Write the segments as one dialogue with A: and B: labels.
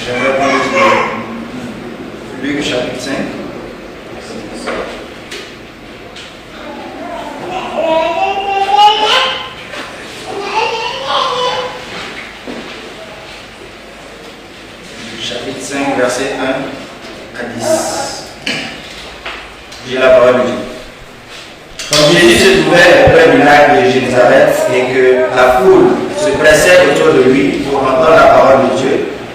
A: J'aimerais prendre Luc chapitre 5. Chapitre 5, verset 1 à 10. J'ai la parole de Dieu. Comme Jésus se trouvait auprès du lac de Génézareth et que la foule se pressait autour de lui pour entendre la parole de Dieu,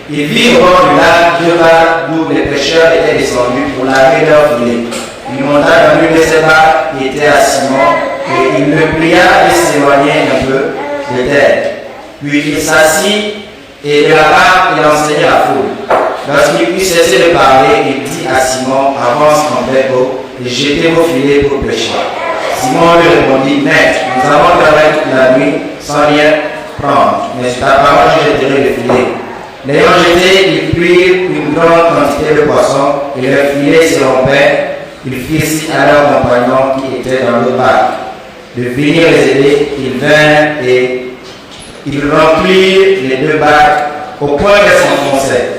A: il vit au bord du lac deux barques d'où les pêcheurs étaient descendus pour laver leur filet. Il monta dans l'une de ces barques qui était à Simon et il le pria de s'éloigner un peu de terre. Puis il s'assit et de la barque il enseignait la foule. Lorsqu'il eut cessé de parler, il dit à Simon, avance en plein eau et jetez vos filets pour pêcher. Simon lui répondit, Maître, nous avons travaillé toute la nuit sans rien prendre, mais sur ta parole je jetterai le filet. L'ayant jeté, ils prirent une grande quantité de poissons et leur filet se rompait. Ils firent signe à leurs compagnons qui étaient dans l'autre barque de venir les aider. Ils vinrent et ils remplirent les deux barques au point qu'elles s'enfonçaient.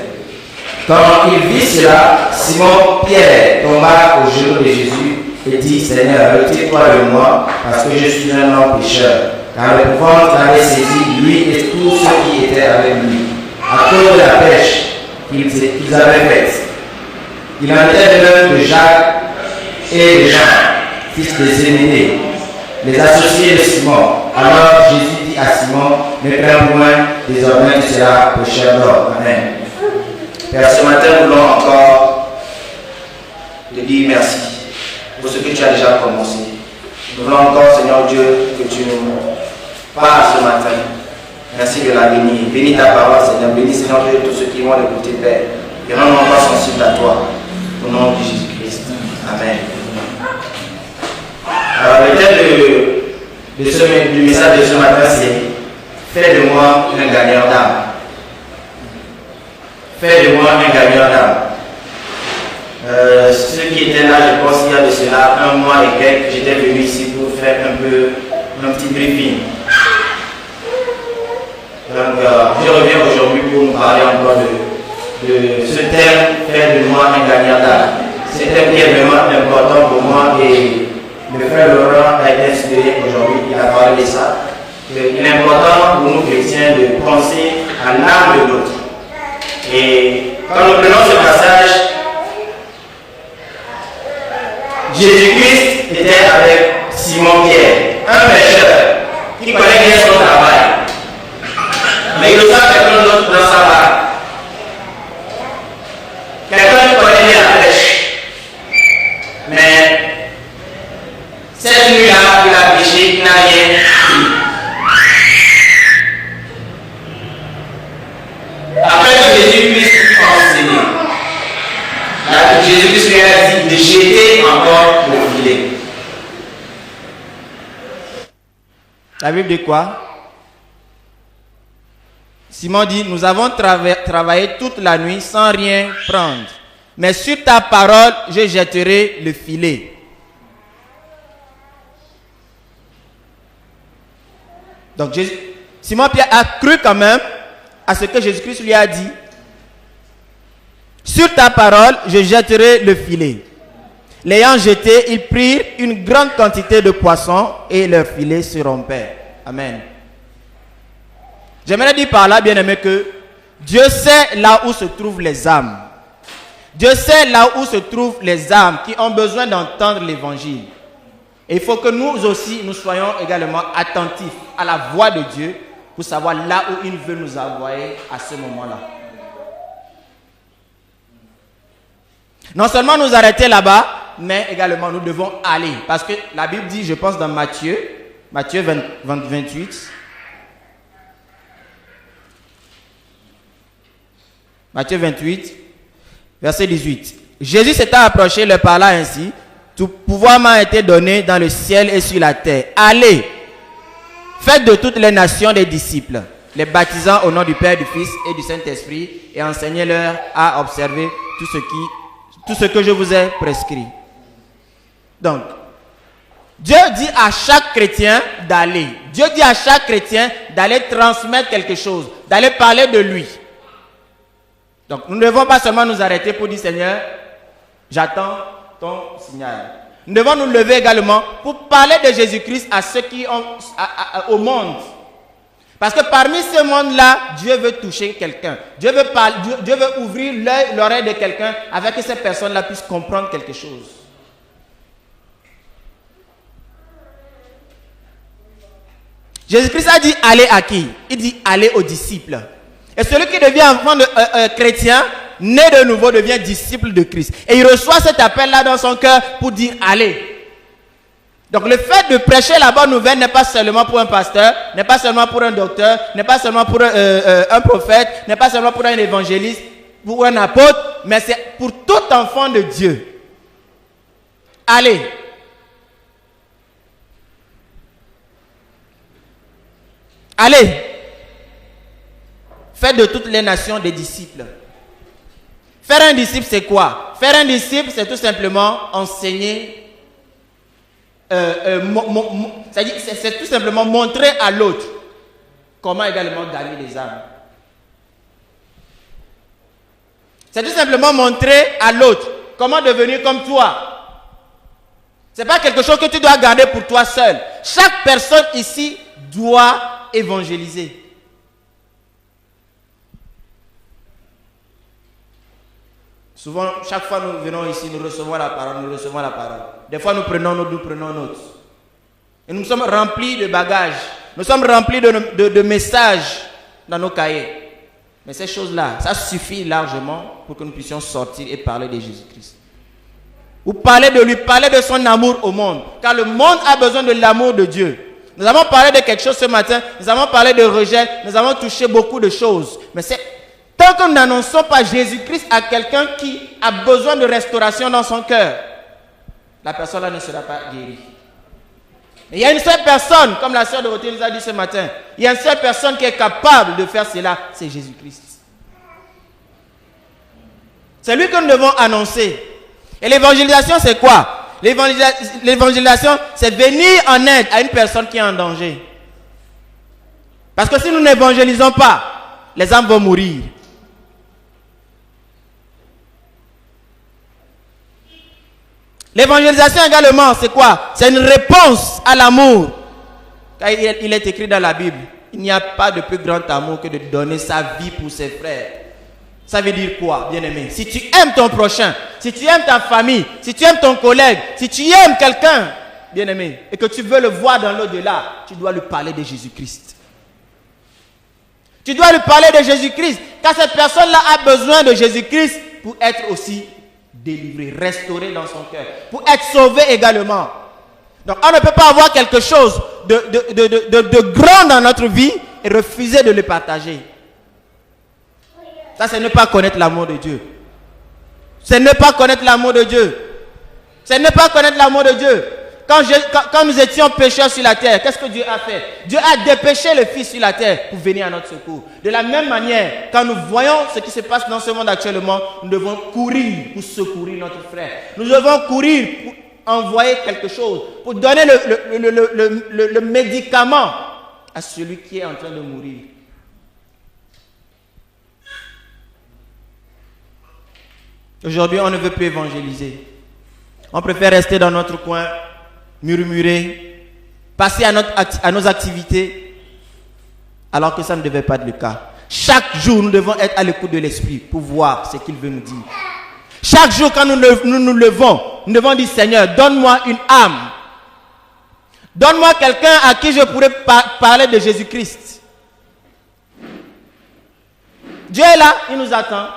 A: Quand il vit cela, Simon Pierre tomba aux genoux de Jésus et dit, Seigneur, retire-toi de moi, parce que je suis un homme pécheur. Car l'épouvante l'avait saisi, lui et tous ceux qui étaient avec lui, à cause de la pêche qu'ils avaient faite. Il en était de même de Jacques et de Jean, fils de Zébédée, les associés de Simon. Alors Jésus dit à Simon, ne crains point, désormais tu seras pécheur d'or. Amen. Père, ce matin, nous voulons encore te dire merci pour ce que tu as déjà commencé. Nous voulons encore, Seigneur Dieu, que tu nous parles ce matin. Merci de la bénir. Bénis ta parole, Seigneur. Bénis, Seigneur Dieu, tous ceux qui vont l'écouter, Père. Et rends-nous encore sensibles à toi. Au nom de Jésus-Christ. Amen. Alors, le thème du message de ce matin, c'est fais de moi un gagnant d'âme. Fais de moi un gagnant d'âme. Ceux qui étaient là, je pense qu'il y a de cela un mois et quelques, j'étais venu ici pour faire un petit briefing. Donc, je reviens aujourd'hui pour nous parler encore de ce thème, faire de moi un gagnant d'âme. C'est un thème qui est vraiment important pour moi et le frère Laurent a été inspiré aujourd'hui, il a parlé de ça. Il est important pour nous chrétiens de penser à l'âme de l'autre. Et quand nous prenons ce passage, Jésus-Christ était avec Simon Pierre, un pêcheur qui connaît bien son travail. Mais il reçoit quelqu'un d'autre dans sa barque. Quelqu'un qui connaît bien la pêche. Mais cette nuit-là, il a pêché, il n'a rien pris. Après que Jésus-Christ fut enseigné, Jésus-Christ lui a dit de jeter encore le filet. La Bible dit quoi? Simon dit, nous avons travaillé toute la nuit sans rien prendre. Mais sur ta parole, je jetterai le filet. Donc Simon Pierre a cru quand même à ce que Jésus-Christ lui a dit. Sur ta parole, je jetterai le filet. L'ayant jeté, ils prirent une grande quantité de poissons et leur filet se rompait. Amen. J'aimerais dire par là, bien aimé, que Dieu sait là où se trouvent les âmes. Dieu sait là où se trouvent les âmes qui ont besoin d'entendre l'évangile. Et il faut que nous aussi, nous soyons également attentifs à la voix de Dieu pour savoir là où il veut nous envoyer à ce moment-là. Non seulement nous arrêter là-bas, mais également nous devons aller. Parce que la Bible dit, je pense dans Matthieu 28. Matthieu 28, verset 18. Jésus s'étant approché, leur parla ainsi. Tout pouvoir m'a été donné dans le ciel et sur la terre. Allez, faites de toutes les nations des disciples, les baptisant au nom du Père, du Fils et du Saint-Esprit, et enseignez-leur à observer tout ce que je vous ai prescrit. Donc, Dieu dit à chaque
B: chaque chrétien d'aller. Dieu dit à chaque chrétien d'aller transmettre quelque chose, d'aller parler de lui. Donc nous ne devons pas seulement nous arrêter pour dire Seigneur, j'attends ton signal. Nous devons nous lever également pour parler de Jésus-Christ à ceux qui ont au monde. Parce que parmi ce monde-là, Dieu veut toucher quelqu'un. Dieu veut ouvrir l'œil, l'oreille de quelqu'un afin que cette personne-là puisse comprendre quelque chose. Jésus-Christ a dit allez à qui? Il dit allez aux disciples. Et celui qui devient enfant de chrétien, né de nouveau, devient disciple de Christ. Et il reçoit cet appel-là dans son cœur pour dire allez. Donc le fait de prêcher la bonne nouvelle n'est pas seulement pour un pasteur, n'est pas seulement pour un docteur, n'est pas seulement pour un prophète, n'est pas seulement pour un évangéliste, pour un apôtre, mais c'est pour tout enfant de Dieu. Allez. Allez. Faites de toutes les nations des disciples. Faire un disciple, c'est quoi? Faire un disciple, c'est tout simplement enseigner. C'est tout simplement montrer à l'autre comment également gagner des âmes. C'est tout simplement montrer à l'autre comment devenir comme toi. Ce n'est pas quelque chose que tu dois garder pour toi seul. Chaque personne ici doit évangéliser. Souvent, chaque fois nous venons ici, nous recevons la parole, Des fois, nous prenons notes. Et nous sommes remplis de bagages. Nous sommes remplis de messages dans nos cahiers. Mais ces choses-là, ça suffit largement pour que nous puissions sortir et parler de Jésus-Christ. Ou parler de lui, parler de son amour au monde. Car le monde a besoin de l'amour de Dieu. Nous avons parlé de quelque chose ce matin. Nous avons parlé de rejet. Nous avons touché beaucoup de choses. Mais c'est... Tant que nous n'annonçons pas Jésus-Christ à quelqu'un qui a besoin de restauration dans son cœur, la personne-là ne sera pas guérie. Mais il y a une seule personne, comme la sœur Dorothée nous a dit ce matin, il y a une seule personne qui est capable de faire cela, c'est Jésus-Christ. C'est lui que nous devons annoncer. Et l'évangélisation, c'est quoi? L'évangélisation, c'est venir en aide à une personne qui est en danger. Parce que si nous n'évangélisons pas, les âmes vont mourir. L'évangélisation également, c'est quoi? C'est une réponse à l'amour. Car il est écrit dans la Bible, il n'y a pas de plus grand amour que de donner sa vie pour ses frères. Ça veut dire quoi, bien-aimé? Si tu aimes ton prochain, si tu aimes ta famille, si tu aimes ton collègue, si tu aimes quelqu'un, bien-aimé, et que tu veux le voir dans l'au-delà, tu dois lui parler de Jésus-Christ. Tu dois lui parler de Jésus-Christ, car cette personne-là a besoin de Jésus-Christ pour être aussi délivré, restauré dans son cœur, pour être sauvé également. Donc on ne peut pas avoir quelque chose de grand dans notre vie et refuser de le partager. Ça, c'est ne pas connaître l'amour de Dieu. C'est ne pas connaître l'amour de Dieu. C'est ne pas connaître l'amour de Dieu. Quand nous étions pécheurs sur la terre, qu'est-ce que Dieu a fait? Dieu a dépêché le Fils sur la terre pour venir à notre secours. De la même manière, quand nous voyons ce qui se passe dans ce monde actuellement, nous devons courir pour secourir notre frère. Nous devons courir pour envoyer quelque chose, pour donner le médicament à celui qui est en train de mourir. Aujourd'hui, on ne veut plus évangéliser. On préfère rester dans notre coin, murmurer, passer à nos activités, alors que ça ne devait pas être le cas. Chaque jour, nous devons être à l'écoute de l'Esprit pour voir ce qu'il veut nous dire. Chaque jour, quand nous nous levons, nous devons dire, Seigneur, donne-moi une âme. Donne-moi quelqu'un à qui je pourrais parler de Jésus-Christ. Dieu est là, il nous attend.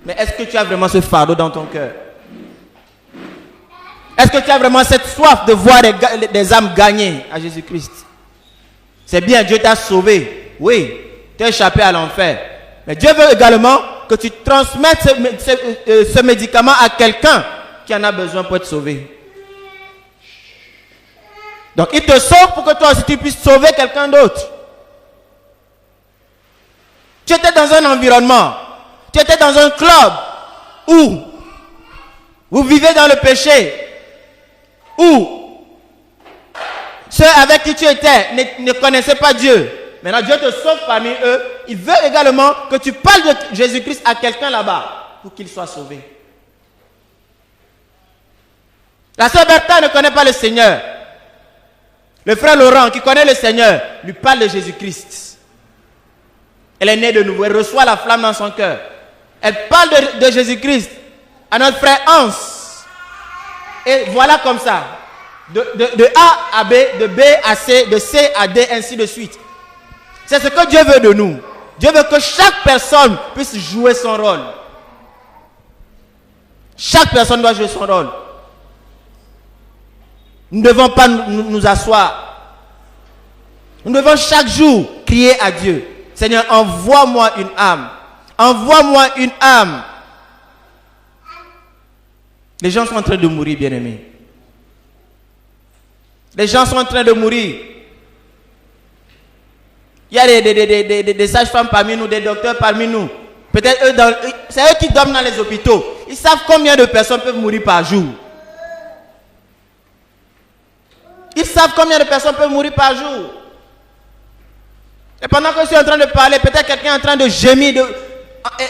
B: Mais est-ce que tu as vraiment ce fardeau dans ton cœur? Est-ce que tu as vraiment cette soif de voir des âmes gagnées à Jésus-Christ? C'est bien, Dieu t'a sauvé. Oui, tu as échappé à l'enfer. Mais Dieu veut également que tu transmettes ce médicament à quelqu'un qui en a besoin pour être sauvé. Donc il te sauve pour que toi aussi tu puisses sauver quelqu'un d'autre. Tu étais dans un environnement, tu étais dans un club où vous vivez dans le péché, où ceux avec qui tu étais ne connaissaient pas Dieu. Maintenant, Dieu te sauve parmi eux. Il veut également que tu parles de Jésus-Christ à quelqu'un là-bas pour qu'il soit sauvé. La sœur Bertha ne connaît pas le Seigneur. Le frère Laurent, qui connaît le Seigneur, lui parle de Jésus-Christ. Elle est née de nouveau. Elle reçoit la flamme dans son cœur. Elle parle de Jésus-Christ à notre frère Hans. Et voilà comme ça. De A à B, de B à C, de C à D, ainsi de suite. C'est ce que Dieu veut de nous. Dieu veut que chaque personne puisse jouer son rôle. Chaque personne doit jouer son rôle. Nous ne devons pas nous asseoir. Nous devons chaque jour crier à Dieu. Seigneur, envoie-moi une âme. Envoie-moi une âme. Les gens sont en train de mourir, bien-aimés. Les gens sont en train de mourir. Il y a des sages-femmes parmi nous, des docteurs parmi nous. Peut-être c'est eux qui dorment dans les hôpitaux. Ils savent combien de personnes peuvent mourir par jour. Ils savent combien de personnes peuvent mourir par jour. Et pendant que je suis en train de parler, peut-être quelqu'un est en train de gémir,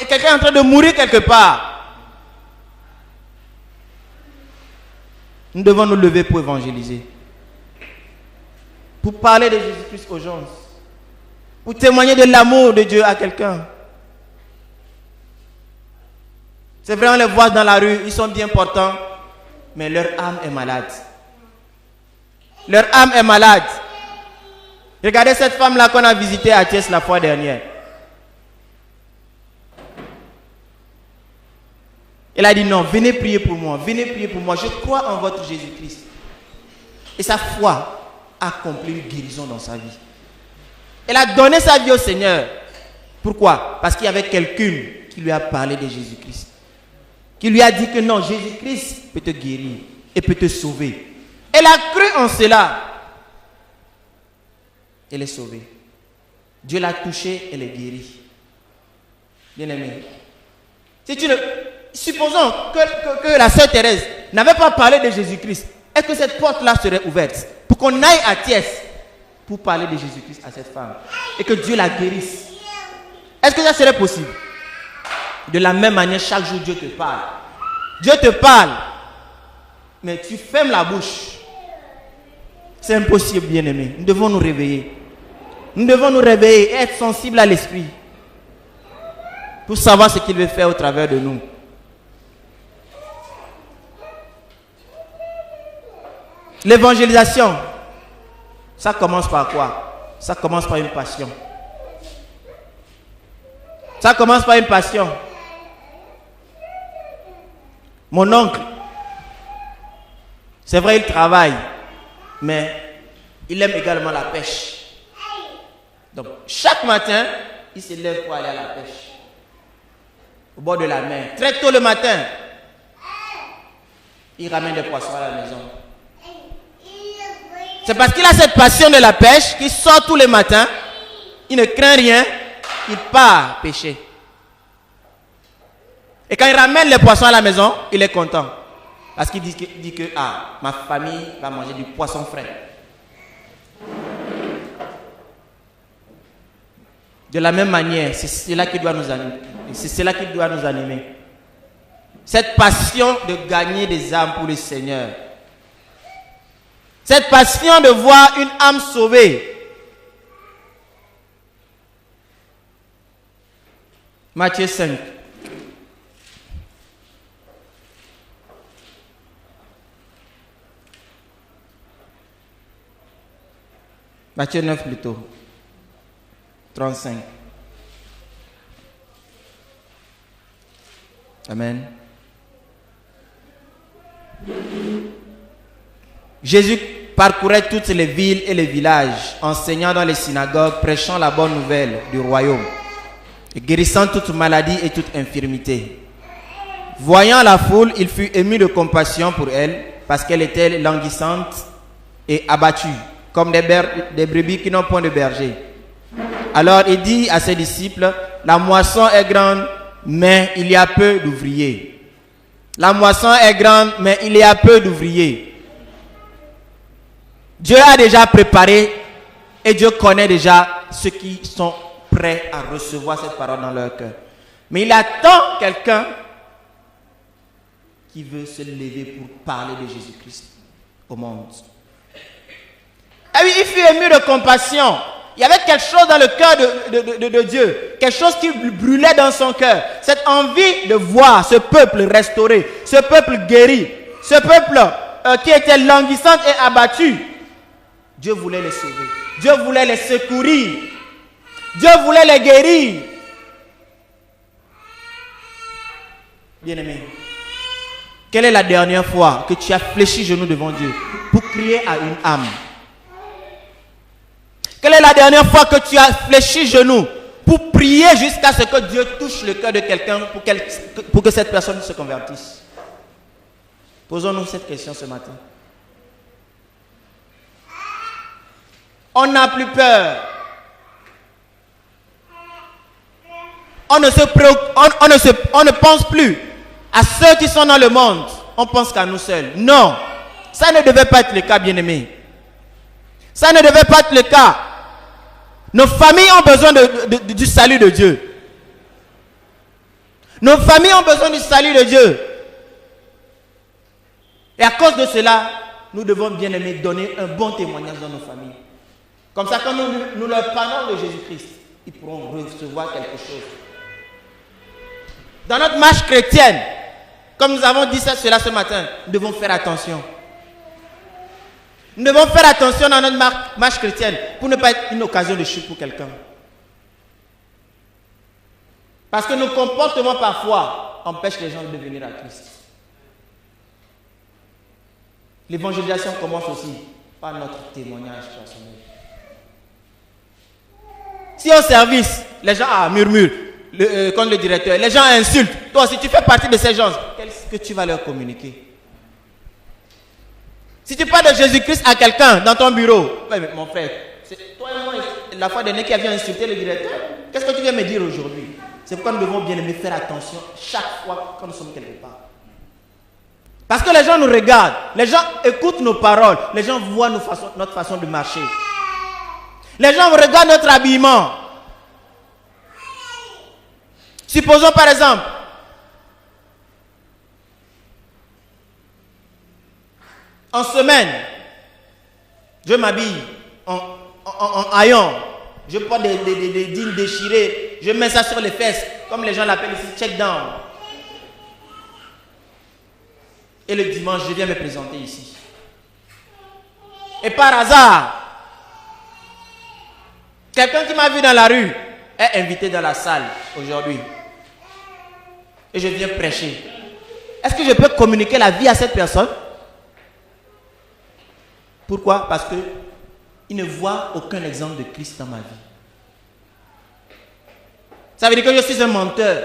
B: quelqu'un est en train de mourir quelque part. Nous devons nous lever pour évangéliser. Pour parler de Jésus-Christ aux gens. Pour témoigner de l'amour de Dieu à quelqu'un. C'est vrai, on les voit dans la rue, ils sont bien portants, mais leur âme est malade. Leur âme est malade. Regardez cette femme-là qu'on a visitée à Thiès la fois dernière. Elle a dit non, venez prier pour moi, venez prier pour moi. Je crois en votre Jésus-Christ. Et sa foi a accompli une guérison dans sa vie. Elle a donné sa vie au Seigneur. Pourquoi? Parce qu'il y avait quelqu'un qui lui a parlé de Jésus-Christ. Qui lui a dit que non, Jésus-Christ peut te guérir et peut te sauver. Elle a cru en cela. Elle est sauvée. Dieu l'a touchée, elle est guérie. Bien-aimé. Supposons que la sœur Thérèse n'avait pas parlé de Jésus-Christ. Est-ce que cette porte-là serait ouverte pour qu'on aille à Thiès pour parler de Jésus-Christ à cette femme et que Dieu la guérisse? Est-ce que ça serait possible? De la même manière, chaque jour, Dieu te parle. Dieu te parle, mais tu fermes la bouche. C'est impossible, bien-aimé. Nous devons nous réveiller. Nous devons nous réveiller et être sensibles à l'Esprit pour savoir ce qu'il veut faire au travers de nous. L'évangélisation, ça commence par quoi? Ça commence par une passion. Ça commence par une passion. Mon oncle, c'est vrai, il travaille, mais il aime également la pêche. Donc, chaque matin, il se lève pour aller à la pêche. Au bord de la mer. Très tôt le matin, il ramène des poissons à la maison. C'est parce qu'il a cette passion de la pêche qu'il sort tous les matins. Il ne craint rien. Il part pêcher. Et quand il ramène les poissons à la maison, il est content. Parce qu'il dit que ma famille va manger du poisson frais. De la même manière, c'est cela qui doit nous animer. C'est cela qui doit nous animer. Cette passion de gagner des âmes pour le Seigneur. Cette passion de voir une âme sauvée. Matthieu 5. Matthieu 9 plutôt. 35. Amen. Jésus parcourait toutes les villes et les villages, enseignant dans les synagogues, prêchant la bonne nouvelle du royaume, et guérissant toute maladie et toute infirmité. Voyant la foule, il fut ému de compassion pour elle, parce qu'elle était languissante et abattue, comme des brebis qui n'ont point de berger. Alors il dit à ses disciples, la moisson est grande, mais il y a peu d'ouvriers. La moisson est grande, mais il y a peu d'ouvriers. Dieu a déjà préparé et Dieu connaît déjà ceux qui sont prêts à recevoir cette parole dans leur cœur. Mais il attend quelqu'un qui veut se lever pour parler de Jésus-Christ au monde. Ah oui, il fut ému de compassion. Il y avait quelque chose dans le cœur de Dieu, quelque chose qui brûlait dans son cœur. Cette envie de voir ce peuple restauré, ce peuple guéri, ce peuple qui était languissant et abattu. Dieu voulait les sauver. Dieu voulait les secourir. Dieu voulait les guérir. Bien-aimé, quelle est la dernière fois que tu as fléchi genou devant Dieu pour crier à une âme? Quelle est la dernière fois que tu as fléchi genou pour prier jusqu'à ce que Dieu touche le cœur de quelqu'un pour que cette personne se convertisse? Posons-nous cette question ce matin. On n'a plus peur. On ne pense plus à ceux qui sont dans le monde. On pense qu'à nous seuls. Non, ça ne devait pas être le cas, bien-aimé. Ça ne devait pas être le cas. Nos familles ont besoin du salut de Dieu. Nos familles ont besoin du salut de Dieu. Et à cause de cela, nous devons, bien aimés, donner un bon témoignage dans nos familles. Comme ça, quand nous leur parlons de Jésus-Christ, ils pourront recevoir quelque chose. Dans notre marche chrétienne, comme nous avons dit cela ce matin, nous devons faire attention. Nous devons faire attention dans notre marche chrétienne pour ne pas être une occasion de chute pour quelqu'un. Parce que nos comportements parfois empêchent les gens de venir à Christ. L'évangélisation commence aussi par notre témoignage personnel. Si au service, les gens murmurent contre le directeur, les gens insultent, toi si tu fais partie de ces gens, qu'est-ce que tu vas leur communiquer? Si tu parles de Jésus-Christ à quelqu'un dans ton bureau, ouais, mais mon frère, c'est toi et moi la fois dernière qui avions insulté le directeur. Qu'est-ce que tu viens me dire aujourd'hui? C'est pourquoi nous devons bien aimer faire attention chaque fois quand nous sommes quelque part. Parce que les gens nous regardent, les gens écoutent nos paroles, les gens voient notre façon de marcher. Les gens regardent notre habillement. Supposons par exemple, en semaine, je m'habille en haillons, je porte des jeans déchirés, je mets ça sur les fesses, comme les gens l'appellent ici, check down. Et le dimanche, je viens me présenter ici. Et par hasard, quelqu'un qui m'a vu dans la rue est invité dans la salle aujourd'hui. Et je viens prêcher. Est-ce que je peux communiquer la vie à cette personne? Pourquoi? Parce qu'il ne voit aucun exemple de Christ dans ma vie. Ça veut dire que je suis un menteur.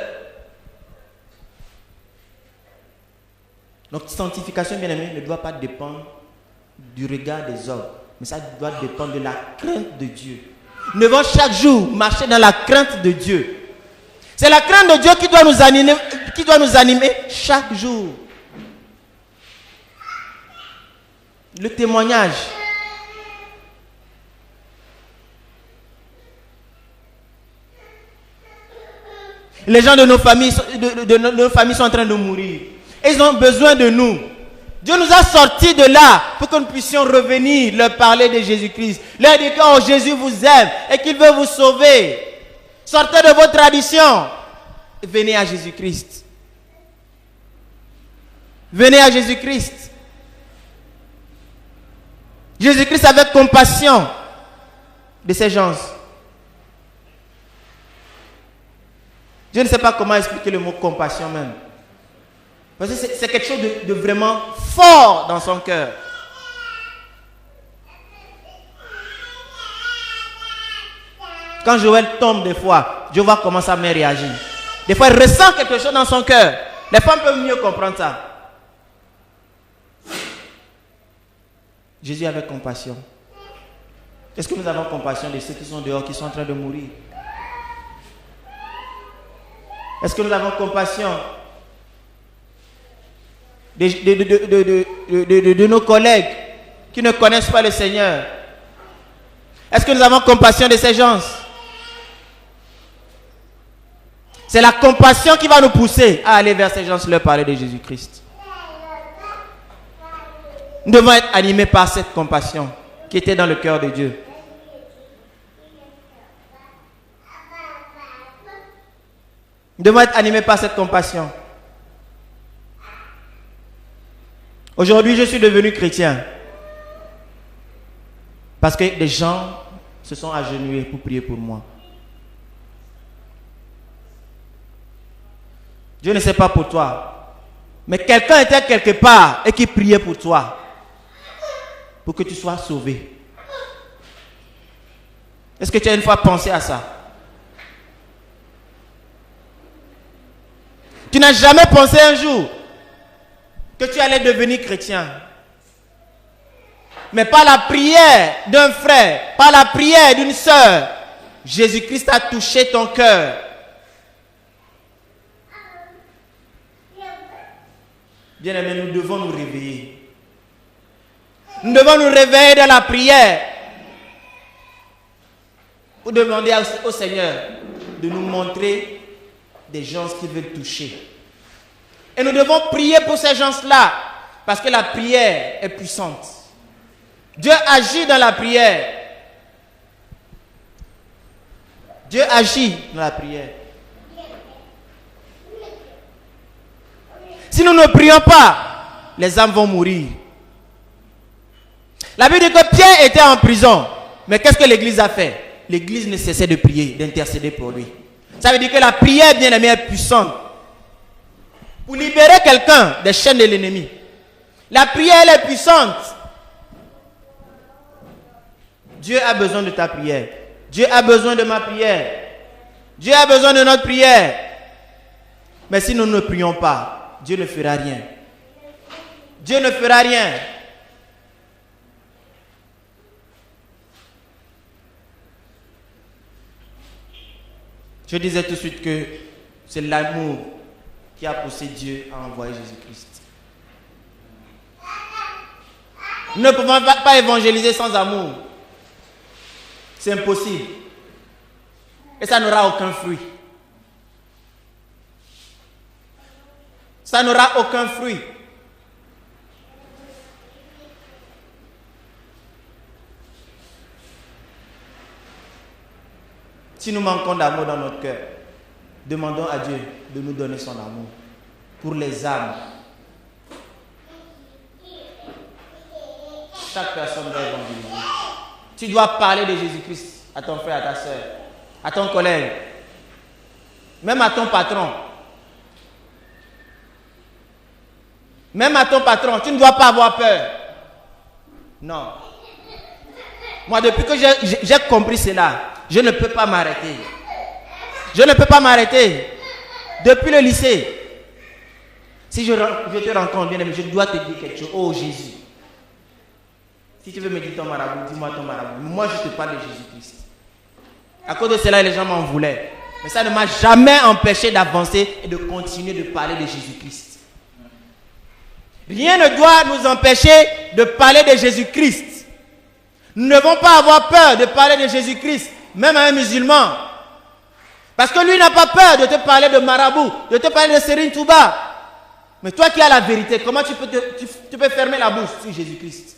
B: Notre sanctification, bien aimé, ne doit pas dépendre du regard des hommes, mais ça doit dépendre de la crainte de Dieu. Nous devons chaque jour marcher dans la crainte de Dieu. C'est la crainte de Dieu qui doit nous animer chaque jour. Le témoignage. Les gens de nos familles, nos familles sont en train de mourir. Ils ont besoin de nous. Dieu nous a sortis de là pour que nous puissions revenir leur parler de Jésus-Christ. Leur dire que oh, Jésus vous aime et qu'il veut vous sauver. Sortez de vos traditions et venez à Jésus-Christ. Venez à Jésus-Christ. Jésus-Christ avait compassion de ces gens. Je ne sais pas comment expliquer le mot compassion même. Parce que c'est quelque chose de vraiment fort dans son cœur. Quand Joël tombe des fois, je vois comment sa mère réagit. Des fois, il ressent quelque chose dans son cœur. Les femmes peuvent mieux comprendre ça. Jésus avait compassion. Est-ce que nous avons compassion de ceux qui sont dehors, qui sont en train de mourir? Est-ce que nous avons compassion de nos collègues qui ne connaissent pas le Seigneur? Est-ce que nous avons compassion de ces gens? C'est la compassion qui va nous pousser à aller vers ces gens et leur parler de Jésus-Christ. Nous devons être animés par cette compassion qui était dans le cœur de Dieu. Nous devons être animés par cette compassion. Aujourd'hui, je suis devenu chrétien parce que des gens se sont agenouillés pour prier pour moi. Dieu ne sait pas pour toi, mais quelqu'un était quelque part et qui priait pour toi, pour que tu sois sauvé. Est-ce que tu as une fois pensé à ça? Tu n'as jamais pensé un jour que tu allais devenir chrétien. Mais par la prière d'un frère, par la prière d'une sœur, Jésus-Christ a touché ton cœur. Bien-aimés, nous devons nous réveiller. Nous devons nous réveiller dans la prière pour demander au Seigneur de nous montrer des gens qu'il veut toucher. Et nous devons prier pour ces gens-là parce que la prière est puissante. Dieu agit dans la prière. Dieu agit dans la prière. Si nous ne prions pas, les âmes vont mourir. La Bible dit que Pierre était en prison. Mais qu'est-ce que l'Église a fait? L'Église ne cessait de prier, d'intercéder pour lui. Ça veut dire que la prière, bien aimée, est puissante. Pour libérer quelqu'un des chaînes de l'ennemi. La prière, elle est puissante. Dieu a besoin de ta prière. Dieu a besoin de ma prière. Dieu a besoin de notre prière. Mais si nous ne prions pas, Dieu ne fera rien. Dieu ne fera rien. Je disais tout de suite que c'est l'amour qui a poussé Dieu à envoyer Jésus-Christ. Nous ne pouvons pas évangéliser sans amour. C'est impossible. Et ça n'aura aucun fruit. Ça n'aura aucun fruit. Si nous manquons d'amour dans notre cœur, demandons à Dieu de nous donner son amour pour les âmes. Chaque personne doit évangéliser. Tu dois parler de Jésus-Christ à ton frère, à ta soeur, à ton collègue, même à ton patron. Même à ton patron, tu ne dois pas avoir peur. Non. Moi, depuis que j'ai compris cela, je ne peux pas m'arrêter. Je ne peux pas m'arrêter. Depuis le lycée, si je te rencontre, bien aimé, je dois te dire quelque chose. Oh Jésus. Si tu veux me dire ton marabout, dis-moi ton marabout. Moi, je te parle de Jésus-Christ. À cause de cela, les gens m'en voulaient. Mais ça ne m'a jamais empêché d'avancer et de continuer de parler de Jésus-Christ. Rien ne doit nous empêcher de parler de Jésus-Christ. Nous ne devons pas avoir peur de parler de Jésus-Christ, même à un musulman. Parce que lui n'a pas peur de te parler de marabout, de te parler de Serigne Touba. Mais toi qui as la vérité, comment tu peux fermer la bouche sur Jésus-Christ?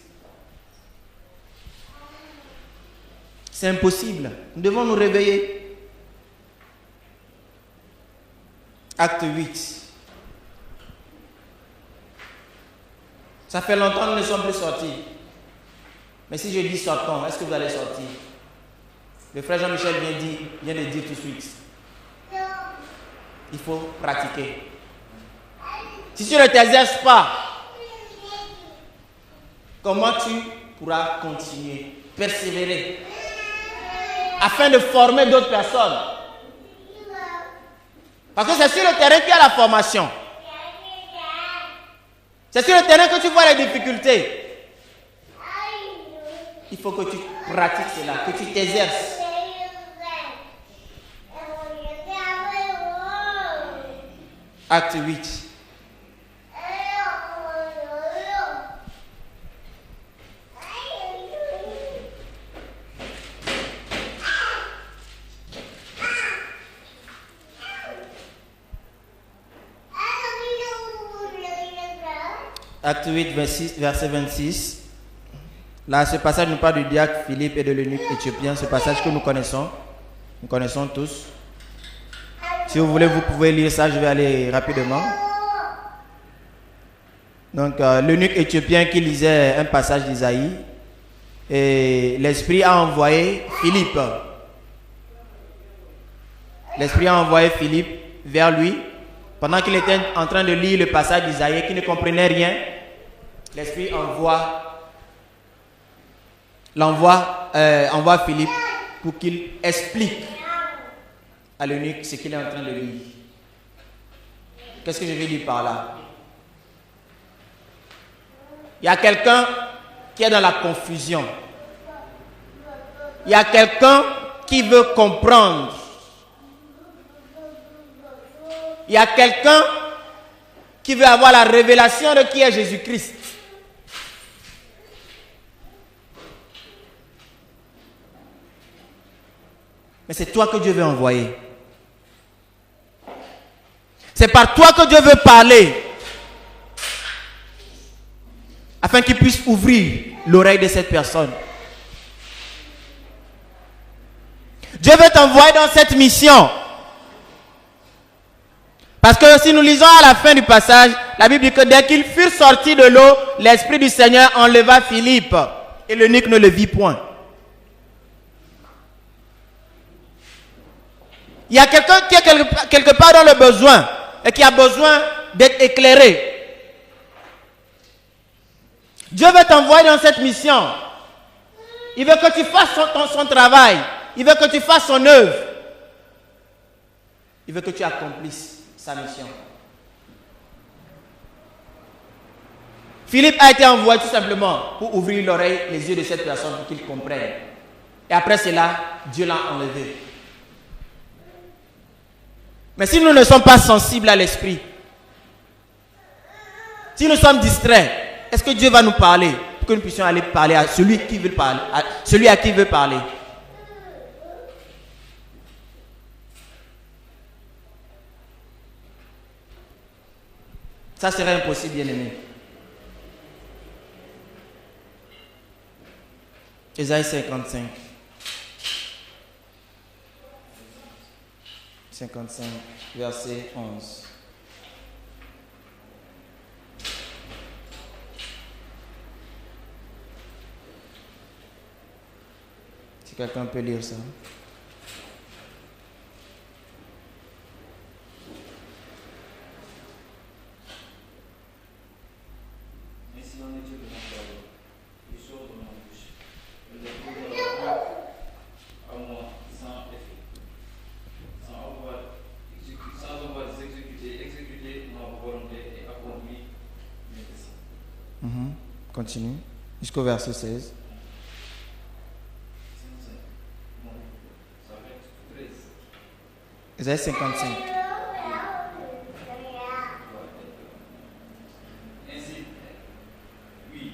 B: C'est impossible. Nous devons nous réveiller. Acte 8. Ça fait longtemps que nous ne sommes plus sortis. Mais si je dis sortons, est-ce que vous allez sortir? Le frère Jean-Michel vient de dire tout de suite. Il faut pratiquer. Si tu ne t'exerces pas, comment tu pourras continuer, persévérer, afin de former d'autres personnes? Parce que c'est sur le terrain qu'il y a la formation. C'est sur le terrain que tu vois les difficultés. Il faut que tu pratiques cela, que tu t'exerces. Acte 8. Acte 8, verset 26. Là, ce passage nous parle du diacre Philippe et de l'eunuque éthiopien. Ce passage que nous connaissons tous. Si vous voulez, vous pouvez lire ça, je vais aller rapidement. Donc, l'eunuque éthiopien qui lisait un passage d'Isaïe, et l'Esprit a envoyé Philippe. L'Esprit a envoyé Philippe vers lui. Pendant qu'il était en train de lire le passage d'Isaïe, qui ne comprenait rien, l'Esprit envoie Philippe pour qu'il explique à l'eunuque ce qu'il est en train de lire. Qu'est-ce que je vais dire par là? Il y a quelqu'un qui est dans la confusion. Il y a quelqu'un qui veut comprendre. Il y a quelqu'un qui veut avoir la révélation de qui est Jésus-Christ. Mais c'est toi que Dieu veut envoyer. C'est par toi que Dieu veut parler. Afin qu'il puisse ouvrir l'oreille de cette personne. Dieu veut t'envoyer dans cette mission. Parce que si nous lisons à la fin du passage, la Bible dit que dès qu'ils furent sortis de l'eau, l'Esprit du Seigneur enleva Philippe. Et l'eunuque ne le vit point. Il y a quelqu'un qui est quelque part dans le besoin et qui a besoin d'être éclairé. Dieu veut t'envoyer dans cette mission. Il veut que tu fasses son travail. Il veut que tu fasses son œuvre. Il veut que tu accomplisses sa mission. Philippe a été envoyé tout simplement pour ouvrir l'oreille, les yeux de cette personne pour qu'il comprenne. Et après cela, Dieu l'a enlevé. Mais si nous ne sommes pas sensibles à l'esprit, si nous sommes distraits, est-ce que Dieu va nous parler pour que nous puissions aller parler à celui qui veut parler, à celui à qui il veut parler? Ça serait impossible, bien-aimé. Ésaïe 55. 55, verset 11. Si quelqu'un peut lire ça. Continue jusqu'au verset 16. Ésaïe 55.
C: Ainsi, oui,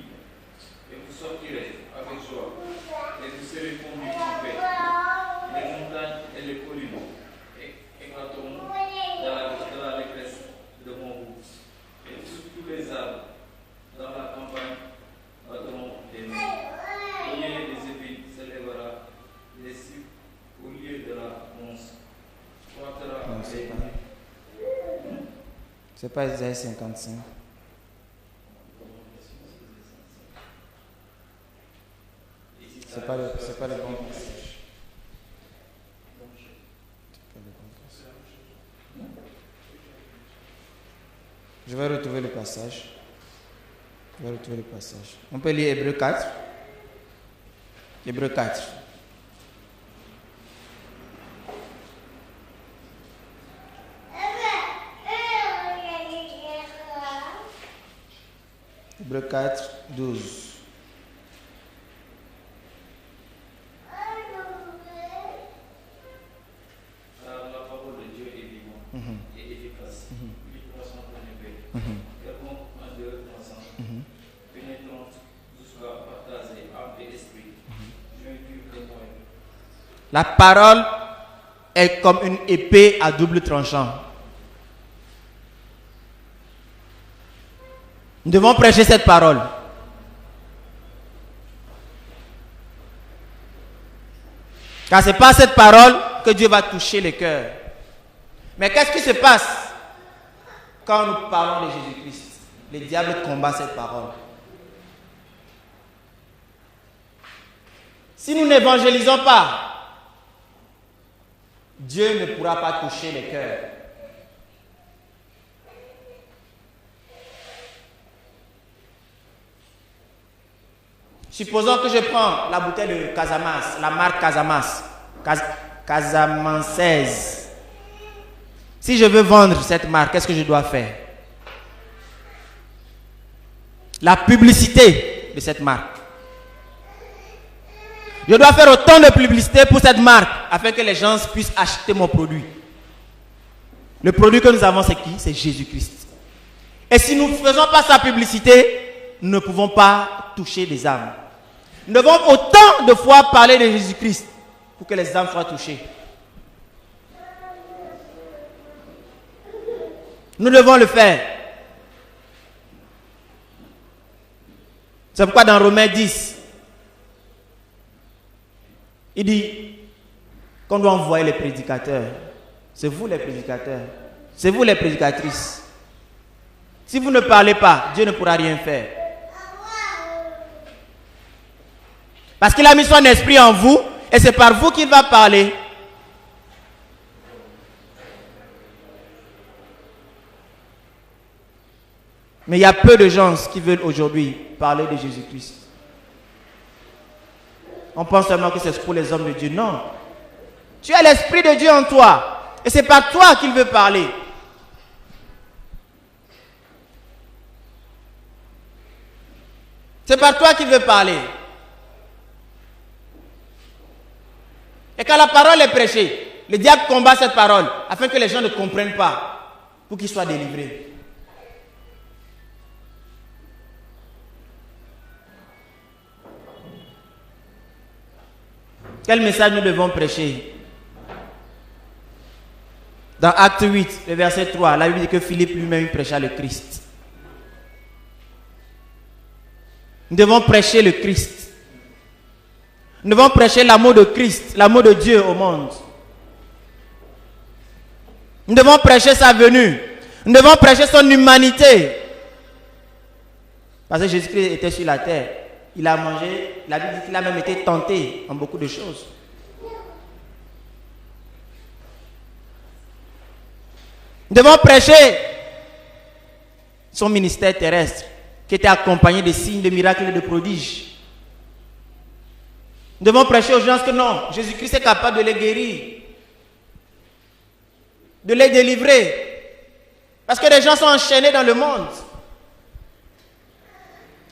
C: et vous sortirez avec joie, et vous serez conduits en paix. Les montagnes et les collines éclateront dans la détresse de mon goût, et tous les arbres dans la campagne battront des mains. Au lieu des épines s'élèvera les cibles, au lieu de la ronce.
B: Non, c'est pas Ésaïe 55. C'est pas le bon passage. Je vais retrouver le passage. On peut lire Hébreux 4. Hébreux 4. Hébreux 4, 12.
C: La parole de Dieu est vivante et efficace. Plus puissante qu'une épée. Quelconque en deux tranchant. Pénétrante jusqu'à partager âme et esprit. Jointure et moelle.
B: La parole est comme une épée à double tranchant. Nous devons prêcher cette parole. Car ce n'est pas cette parole que Dieu va toucher les cœurs. Mais qu'est-ce qui se passe quand nous parlons de Jésus-Christ? Le diable combat cette parole. Si nous n'évangélisons pas, Dieu ne pourra pas toucher les cœurs. Supposons que je prends la bouteille de Casamance, la marque Casamance, Casamanceaise. Si je veux vendre cette marque, qu'est-ce que je dois faire? La publicité de cette marque. Je dois faire autant de publicité pour cette marque afin que les gens puissent acheter mon produit. Le produit que nous avons, c'est qui? C'est Jésus-Christ. Et si nous ne faisons pas sa publicité, nous ne pouvons pas toucher des âmes. Nous devons autant de fois parler de Jésus-Christ pour que les âmes soient touchées. Nous devons le faire. C'est pourquoi dans Romains 10, il dit qu'on doit envoyer les prédicateurs. C'est vous les prédicateurs. C'est vous les prédicatrices. Si vous ne parlez pas, Dieu ne pourra rien faire. Parce qu'il a mis son esprit en vous et c'est par vous qu'il va parler. Mais il y a peu de gens qui veulent aujourd'hui parler de Jésus-Christ. On pense seulement que c'est pour les hommes de Dieu. Non. Tu as l'esprit de Dieu en toi. Et c'est par toi qu'il veut parler. C'est par toi qu'il veut parler. Et quand la parole est prêchée, le diable combat cette parole afin que les gens ne comprennent pas pour qu'ils soient délivrés. Quel message nous devons prêcher? Dans Acte 8, le verset 3, la Bible dit que Philippe lui-même prêcha le Christ. Nous devons prêcher le Christ. Nous devons prêcher l'amour de Christ, l'amour de Dieu au monde. Nous devons prêcher sa venue. Nous devons prêcher son humanité. Parce que Jésus-Christ était sur la terre. Il a mangé, la Bible dit qu'il a même été tenté en beaucoup de choses. Nous devons prêcher son ministère terrestre qui était accompagné de signes, de miracles et de prodiges. Nous devons prêcher aux gens que non, Jésus-Christ est capable de les guérir, de les délivrer. Parce que les gens sont enchaînés dans le monde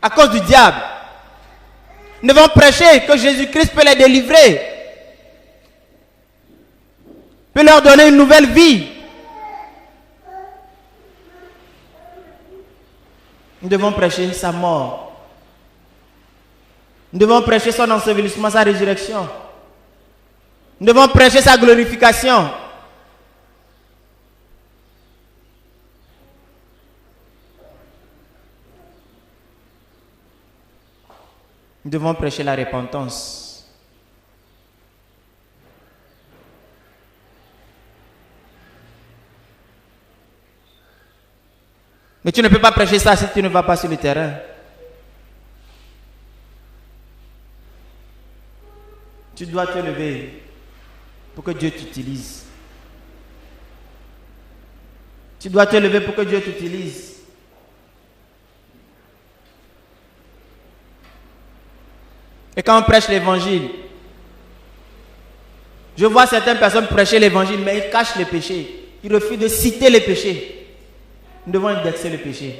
B: à cause du diable. Nous devons prêcher que Jésus-Christ peut les délivrer, peut leur donner une nouvelle vie. Nous devons prêcher sa mort. Nous devons prêcher son ensevelissement, sa résurrection. Nous devons prêcher sa glorification. Nous devons prêcher la repentance. Mais tu ne peux pas prêcher ça si tu ne vas pas sur le terrain. Tu dois te lever pour que Dieu t'utilise. Tu dois te lever pour que Dieu t'utilise. Et quand on prêche l'évangile, je vois certaines personnes prêcher l'évangile, mais ils cachent les péchés. Ils refusent de citer les péchés. Nous devons indexer le péché.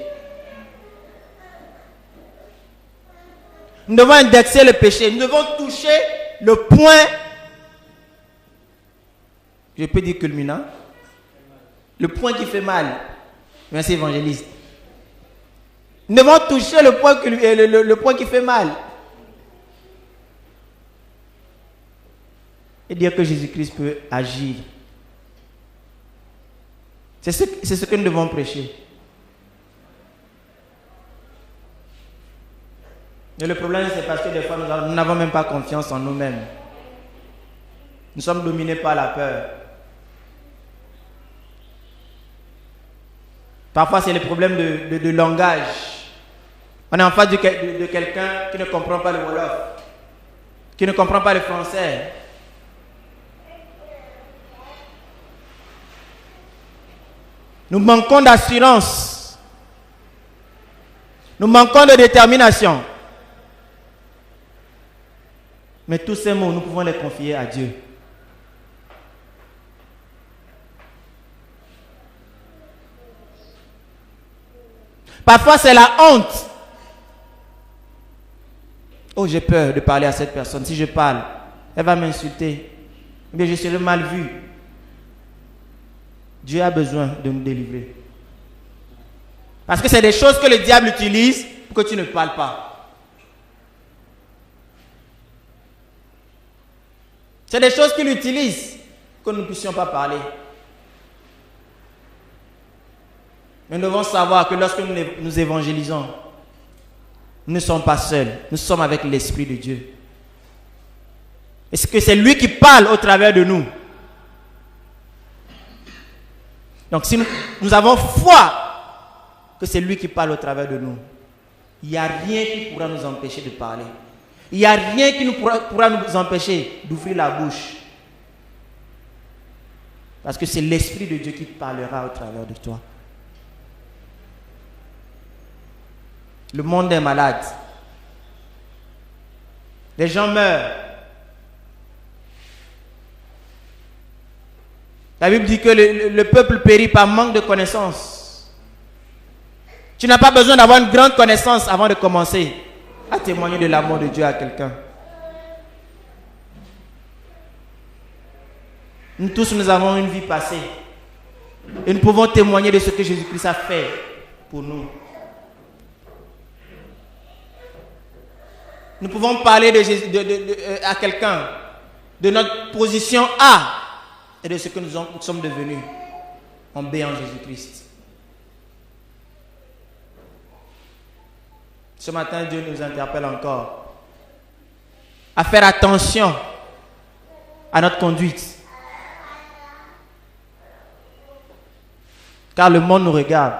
B: Nous devons indexer le péché. Nous devons toucher le point, je peux dire culminant, le point qui fait mal. Merci évangéliste. Nous devons toucher le point qui fait mal. Et dire que Jésus-Christ peut agir. C'est ce que nous devons prêcher. Et le problème, c'est parce que des fois, nous n'avons même pas confiance en nous-mêmes. Nous sommes dominés par la peur. Parfois, c'est le problème de langage. On est en face de quelqu'un qui ne comprend pas le Wolof, qui ne comprend pas le français. Nous manquons d'assurance. Nous manquons de détermination. Mais tous ces mots, nous pouvons les confier à Dieu. Parfois, c'est la honte. Oh, j'ai peur de parler à cette personne. Si je parle, elle va m'insulter. Mais je serai mal vu. Dieu a besoin de nous délivrer. Parce que c'est des choses que le diable utilise pour que tu ne parles pas. C'est des choses qu'il utilise pour que nous ne puissions pas parler. Mais nous devons savoir que lorsque nous évangélisons, nous ne sommes pas seuls. Nous sommes avec l'Esprit de Dieu. Et c'est lui qui parle au travers de nous. Donc si nous avons foi que c'est lui qui parle au travers de nous, il n'y a rien qui pourra nous empêcher de parler. Il n'y a rien qui pourra nous empêcher d'ouvrir la bouche. Parce que c'est l'Esprit de Dieu qui parlera au travers de toi. Le monde est malade. Les gens meurent. La Bible dit que le peuple périt par manque de connaissances. Tu n'as pas besoin d'avoir une grande connaissance avant de commencer à témoigner de l'amour de Dieu à quelqu'un. Nous tous, nous avons une vie passée. Et nous pouvons témoigner de ce que Jésus-Christ a fait pour nous. Nous pouvons parler à quelqu'un de notre position A et de ce que nous sommes devenus en béant Jésus-Christ. Ce matin, Dieu nous interpelle encore à faire attention à notre conduite. Car le monde nous regarde.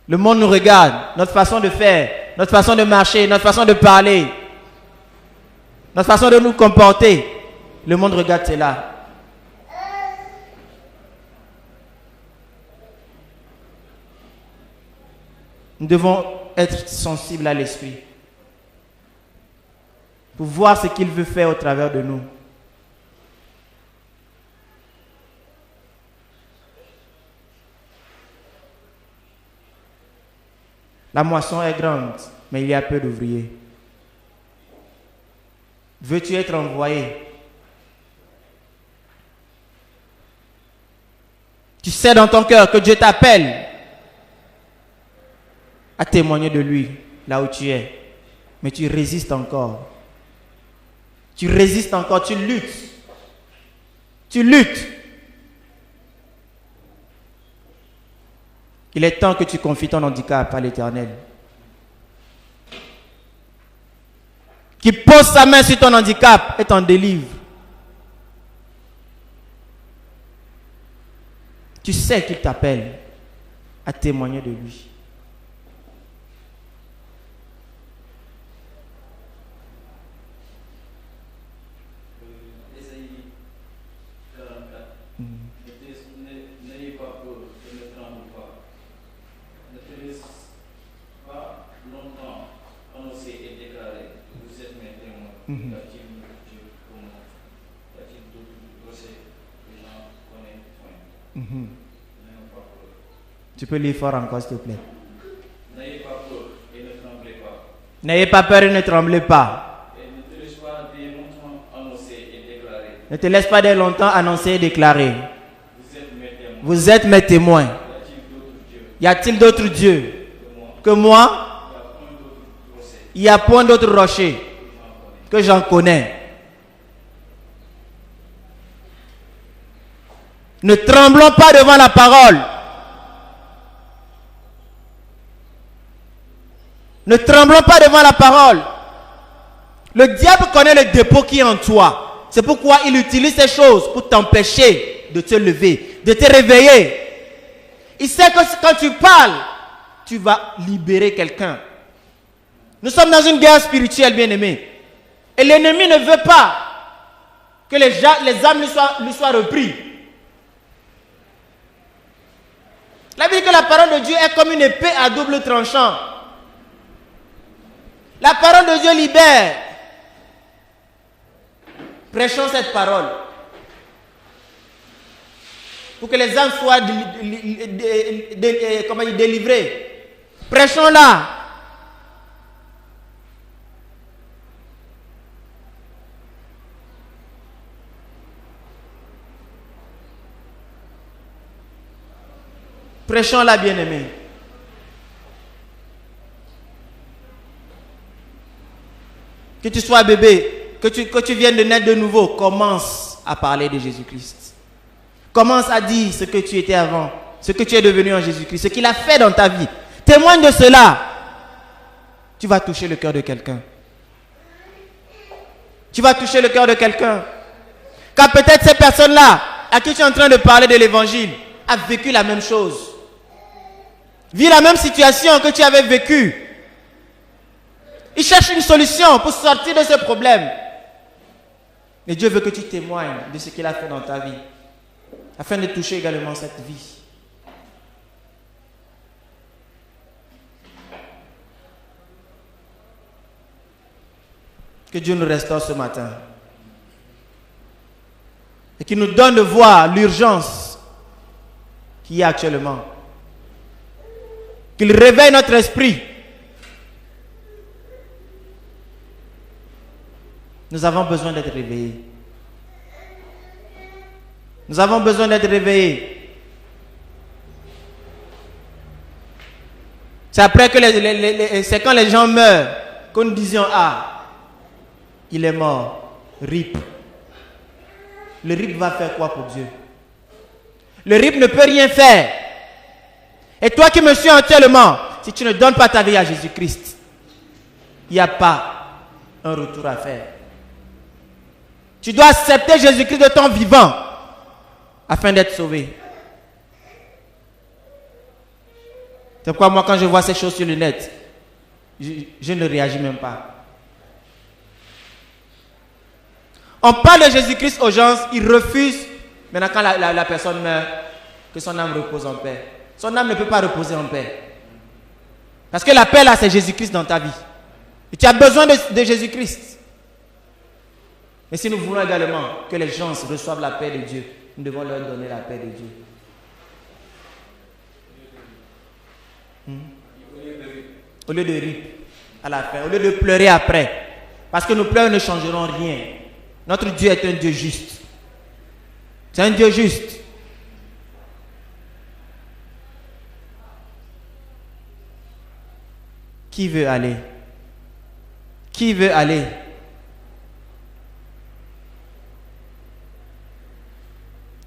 B: Le monde nous regarde, notre façon de faire, notre façon de marcher, notre façon de parler, notre façon de nous comporter. Le monde regarde cela. Nous devons être sensibles à l'Esprit pour voir ce qu'il veut faire au travers de nous. La moisson est grande, mais il y a peu d'ouvriers. Veux-tu être envoyé? Tu sais dans ton cœur que Dieu t'appelle à témoigner de lui là où tu es. Mais tu résistes encore. Tu résistes encore, tu luttes. Tu luttes. Il est temps que tu confies ton handicap à l'Éternel. Qu'il pose sa main sur ton handicap et t'en délivre. Tu sais qu'il t'appelle à témoigner de lui.
C: N'ayez pas peur, ne tremblez pas. Ne te laisse pas longtemps annoncer et déclarer que vous êtes mes témoins. Y a-t-il d'autres dossiers que les gens connaissent? N'ayez pas peur.
B: Tu peux lire fort encore, s'il te plaît.
C: N'ayez pas peur et ne tremblez pas.
B: N'ayez pas peur et ne tremblez pas.
C: Et ne te laisse pas des longtemps annoncer et déclarer.
B: Ne te laisse pas longtemps annoncer et déclarer.
C: Vous êtes mes témoins.
B: Vous êtes mes témoins. Y a-t-il d'autres dieux que moi? Il y a point d'autres rochers que j'en connais. Ne tremblons pas devant la parole. Ne tremblons pas devant la parole. Le diable connaît le dépôt qui est en toi. C'est pourquoi il utilise ces choses pour t'empêcher de te lever, de te réveiller. Il sait que quand tu parles, tu vas libérer quelqu'un. Nous sommes dans une guerre spirituelle, bien-aimés. Et l'ennemi ne veut pas que les âmes lui soient reprises. La Bible dit que la parole de Dieu est comme une épée à double tranchant. La parole de Dieu libère. Prêchons cette parole. Pour que les âmes soient délivrées. Prêchons-la. Prêchons-la, bien-aimée. Que tu sois bébé, que tu viennes de naître de nouveau, commence à parler de Jésus-Christ. Commence à dire ce que tu étais avant, ce que tu es devenu en Jésus-Christ, ce qu'il a fait dans ta vie. Témoigne de cela. Tu vas toucher le cœur de quelqu'un. Tu vas toucher le cœur de quelqu'un. Car peut-être ces personnes-là, à qui tu es en train de parler de l'évangile, a vécu la même chose. Vit la même situation que tu avais vécue. Il cherche une solution pour sortir de ce problème. Mais Dieu veut que tu témoignes de ce qu'il a fait dans ta vie, afin de toucher également cette vie. Que Dieu nous restaure ce matin. Et qu'il nous donne de voir l'urgence qu'il y a actuellement. Qu'il réveille notre esprit. Nous avons besoin d'être réveillés. Nous avons besoin d'être réveillés. C'est après que c'est quand les gens meurent que nous disions, ah, il est mort. RIP. Le RIP va faire quoi pour Dieu? Le RIP ne peut rien faire. Et toi qui me suis actuellement, si tu ne donnes pas ta vie à Jésus-Christ, il n'y a pas un retour à faire. Tu dois accepter Jésus-Christ de ton vivant afin d'être sauvé. C'est pourquoi moi, quand je vois ces choses sur le net, je ne réagis même pas. On parle de Jésus-Christ aux gens, ils refusent. Maintenant, quand la personne meurt, que son âme repose en paix. Son âme ne peut pas reposer en paix. Parce que la paix là, c'est Jésus-Christ dans ta vie. Et tu as besoin de Jésus-Christ. Mais si nous voulons également que les gens reçoivent la paix de Dieu, nous devons leur donner la paix de Dieu. Au lieu de rire à la fin, au lieu de pleurer après. Parce que nos pleurs ne changeront rien. Notre Dieu est un Dieu juste. C'est un Dieu juste. Qui veut aller? Qui veut aller?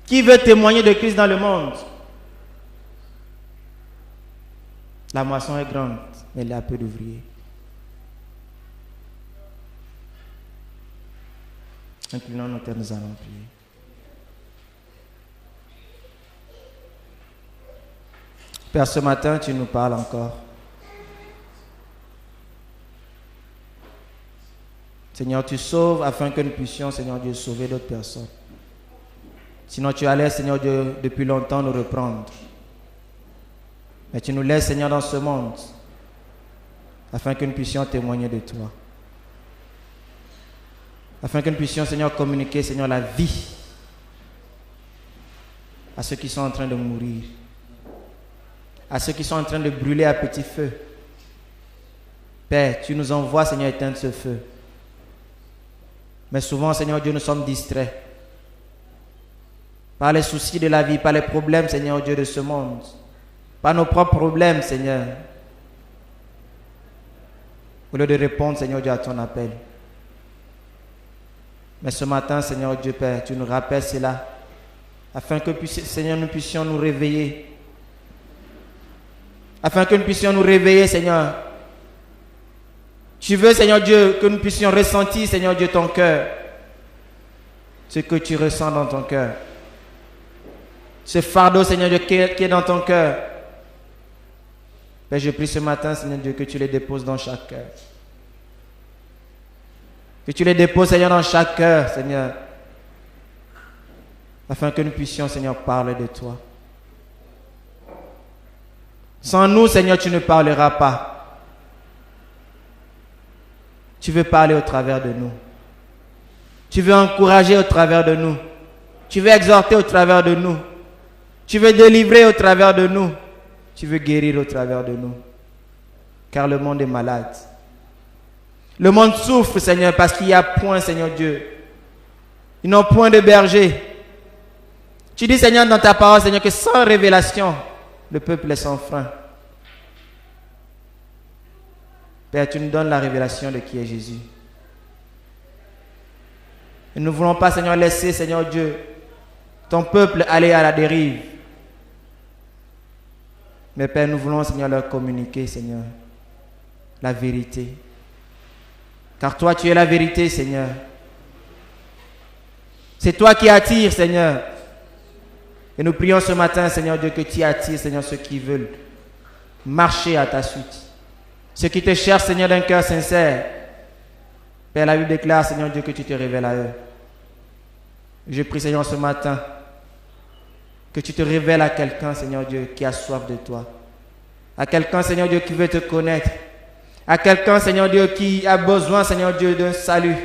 B: Qui veut témoigner de Christ dans le monde? La moisson est grande, mais il y a peu d'ouvriers. Inclinons nos têtes, nous allons prier. Père, ce matin, tu nous parles encore. Seigneur, tu sauves afin que nous puissions, Seigneur Dieu, sauver d'autres personnes. Sinon, tu allais, Seigneur Dieu, depuis longtemps nous reprendre. Mais tu nous laisses, Seigneur, dans ce monde, afin que nous puissions témoigner de toi. Afin que nous puissions, Seigneur, communiquer, Seigneur, la vie à ceux qui sont en train de mourir, à ceux qui sont en train de brûler à petit feu. Père, tu nous envoies, Seigneur, éteindre ce feu. Mais souvent, Seigneur Dieu, nous sommes distraits par les soucis de la vie, par les problèmes, Seigneur Dieu, de ce monde, par nos propres problèmes, Seigneur. Au lieu de répondre, Seigneur Dieu, à ton appel. Mais ce matin, Seigneur Dieu Père, tu nous rappelles cela, afin que, Seigneur, nous puissions nous réveiller. Afin que nous puissions nous réveiller, Seigneur, Tu veux, Seigneur Dieu, que nous puissions ressentir, Seigneur Dieu, ton cœur. Ce que tu ressens dans ton cœur. Ce fardeau, Seigneur Dieu, qui est dans ton cœur. Père, je prie ce matin, Seigneur Dieu, que tu les déposes dans chaque cœur. Que tu les déposes, Seigneur, dans chaque cœur, Seigneur. Afin que nous puissions, Seigneur, parler de toi. Sans nous, Seigneur, tu ne parleras pas. Tu veux parler au travers de nous. Tu veux encourager au travers de nous. Tu veux exhorter au travers de nous. Tu veux délivrer au travers de nous. Tu veux guérir au travers de nous. Car le monde est malade. Le monde souffre, Seigneur, parce qu'il n'y a point, Seigneur Dieu. Ils n'ont point de berger. Tu dis, Seigneur, dans ta parole, Seigneur, que sans révélation, le peuple est sans frein. Père, tu nous donnes la révélation de qui est Jésus. Et nous ne voulons pas, Seigneur, laisser, Seigneur Dieu, ton peuple aller à la dérive. Mais Père, nous voulons, Seigneur, leur communiquer, Seigneur, la vérité. Car toi, tu es la vérité, Seigneur. C'est toi qui attires, Seigneur. Et nous prions ce matin, Seigneur Dieu, que tu attires, Seigneur, ceux qui veulent marcher à ta suite. Ceux qui te cherchent, Seigneur, d'un cœur sincère. Père, la Bible déclare, Seigneur Dieu, que tu te révèles à eux. Je prie, Seigneur, ce matin, que tu te révèles à quelqu'un, Seigneur Dieu, qui a soif de toi. À quelqu'un, Seigneur Dieu, qui veut te connaître. À quelqu'un, Seigneur Dieu, qui a besoin, Seigneur Dieu, d'un salut.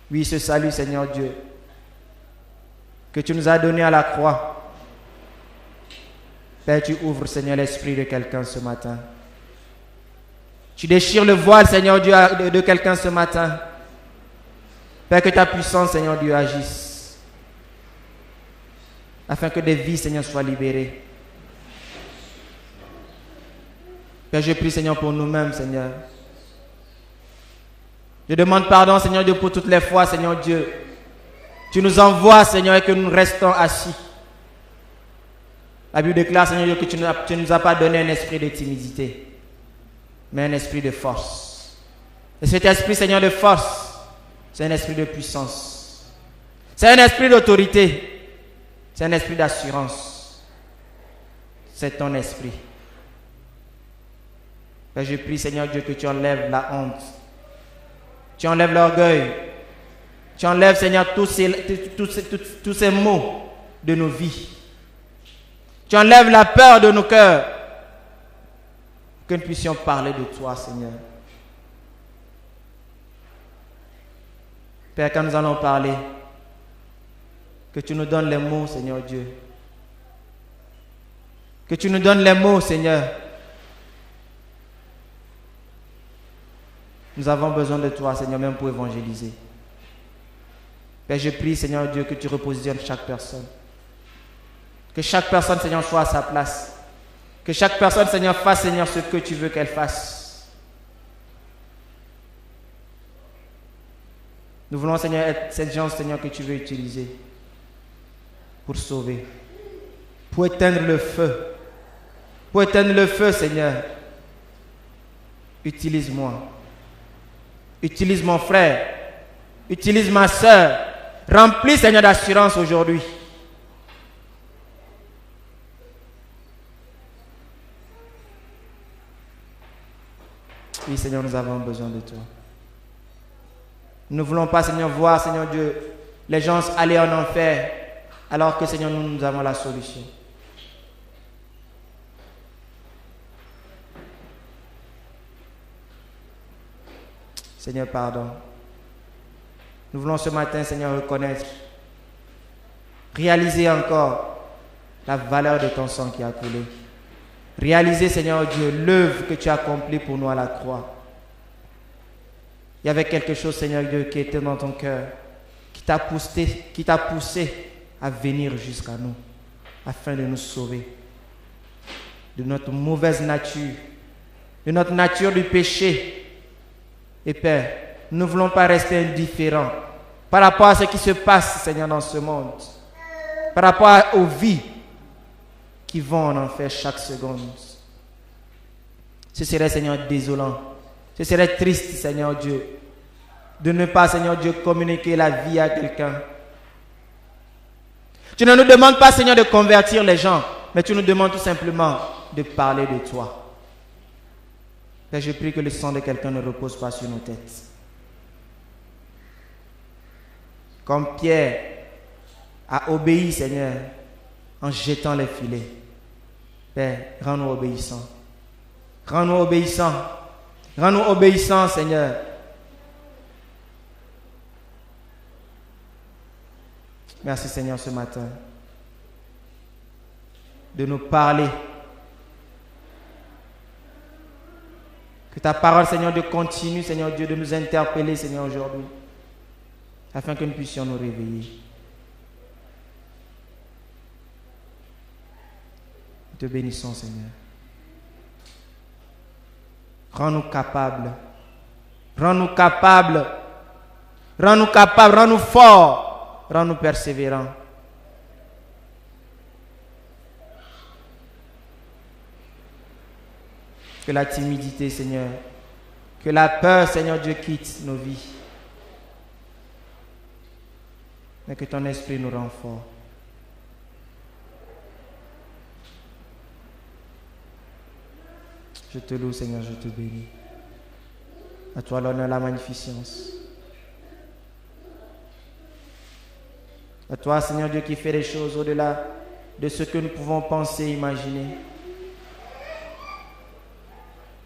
B: Oui, ce salut, Seigneur Dieu, que tu nous as donné à la croix. Père, tu ouvres, Seigneur, l'esprit de quelqu'un ce matin. Tu déchires le voile, Seigneur Dieu, de quelqu'un ce matin. Père, que ta puissance, Seigneur Dieu, agisse. Afin que des vies, Seigneur, soient libérées. Père, je prie, Seigneur, pour nous-mêmes, Seigneur. Je demande pardon, Seigneur Dieu, pour toutes les fois, Seigneur Dieu. Tu nous envoies, Seigneur, et que nous restons assis. La Bible déclare, Seigneur Dieu, que tu ne nous as pas donné un esprit de timidité, mais un esprit de force. Et cet esprit, Seigneur, de force, c'est un esprit de puissance. C'est un esprit d'autorité. C'est un esprit d'assurance. C'est ton esprit. Père, je prie, Seigneur Dieu, que tu enlèves la honte. Tu enlèves l'orgueil. Tu enlèves, Seigneur, tous ces maux de nos vies. Tu enlèves la peur de nos cœurs. Que nous puissions parler de toi, Seigneur. Père, quand nous allons parler, que tu nous donnes les mots, Seigneur Dieu. Que tu nous donnes les mots, Seigneur. Nous avons besoin de toi, Seigneur, même pour évangéliser. Père, je prie, Seigneur Dieu, que tu repositionnes chaque personne. Que chaque personne, Seigneur, soit à sa place. Que chaque personne, Seigneur, fasse, Seigneur, ce que tu veux qu'elle fasse. Nous voulons, Seigneur, être cette gens, Seigneur, que tu veux utiliser pour sauver, pour éteindre le feu. Pour éteindre le feu, Seigneur. Utilise-moi. Utilise mon frère. Utilise ma soeur. Remplis, Seigneur, d'assurance aujourd'hui. Oui, Seigneur, nous avons besoin de toi. Nous ne voulons pas, Seigneur, voir, Seigneur Dieu, les gens aller en enfer, alors que, Seigneur, nous avons la solution. Seigneur, pardon. Nous voulons ce matin, Seigneur, reconnaître, réaliser encore la valeur de ton sang qui a coulé. Réaliser, Seigneur Dieu, l'œuvre que tu as accomplie pour nous à la croix. Il y avait quelque chose, Seigneur Dieu, qui était dans ton cœur, qui t'a poussé à venir jusqu'à nous, afin de nous sauver de notre mauvaise nature, de notre nature du péché. Et Père, nous ne voulons pas rester indifférents par rapport à ce qui se passe, Seigneur, dans ce monde, par rapport aux vies qui vont en enfer chaque seconde. Ce serait, Seigneur, désolant. Ce serait triste, Seigneur Dieu, de ne pas, Seigneur Dieu, communiquer la vie à quelqu'un. Tu ne nous demandes pas, Seigneur, de convertir les gens, mais tu nous demandes tout simplement de parler de toi. Père, je prie que le sang de quelqu'un ne repose pas sur nos têtes. Comme Pierre a obéi, Seigneur, en jetant les filets. Père, rends-nous obéissants. Rends-nous obéissants. Rends-nous obéissants, Seigneur. Merci, Seigneur, ce matin, de nous parler. Que ta parole, Seigneur Dieu, continue, Seigneur Dieu, de nous interpeller, Seigneur, aujourd'hui, afin que nous puissions nous réveiller. Nous te bénissons, Seigneur. Rends-nous capables. Rends-nous capables. Rends-nous capables. Rends-nous forts. Rends-nous persévérants. Que la timidité, Seigneur, que la peur, Seigneur Dieu, quitte nos vies. Mais que ton esprit nous rend forts. Je te loue, Seigneur, je te bénis. À toi l'honneur, la magnificence. À toi, Seigneur Dieu, qui fait les choses au-delà de ce que nous pouvons penser, imaginer.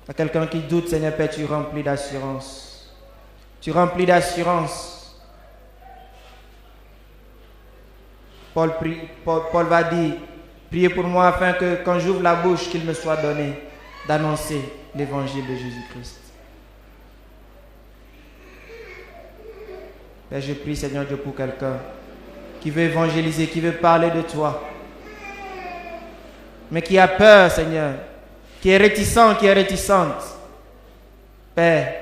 B: À quelqu'un qui doute, Seigneur Père, tu remplis d'assurance. Tu remplis d'assurance. Paul va dire, priez pour moi afin que quand j'ouvre la bouche, qu'il me soit donné d'annoncer l'évangile de Jésus-Christ. Père, je prie, Seigneur Dieu, pour quelqu'un qui veut évangéliser, qui veut parler de toi, mais qui a peur, Seigneur, qui est réticent, qui est réticente. Père,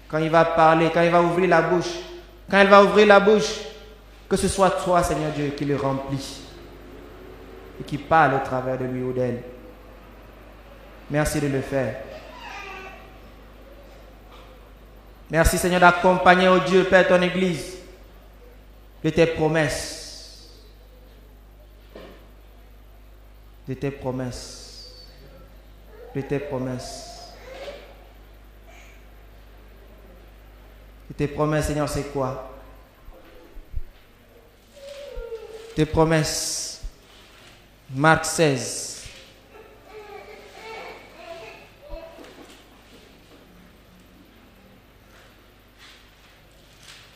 B: quand il va parler, quand il va ouvrir la bouche, quand elle va ouvrir la bouche, que ce soit toi, Seigneur Dieu, qui le remplit et qui parle au travers de lui ou d'elle. Merci de le faire. Merci, Seigneur, d'accompagner, oh Dieu, Père, ton Église de tes promesses. De tes promesses. De tes promesses. De tes promesses, Seigneur, c'est quoi? Tes promesses. Marc 16.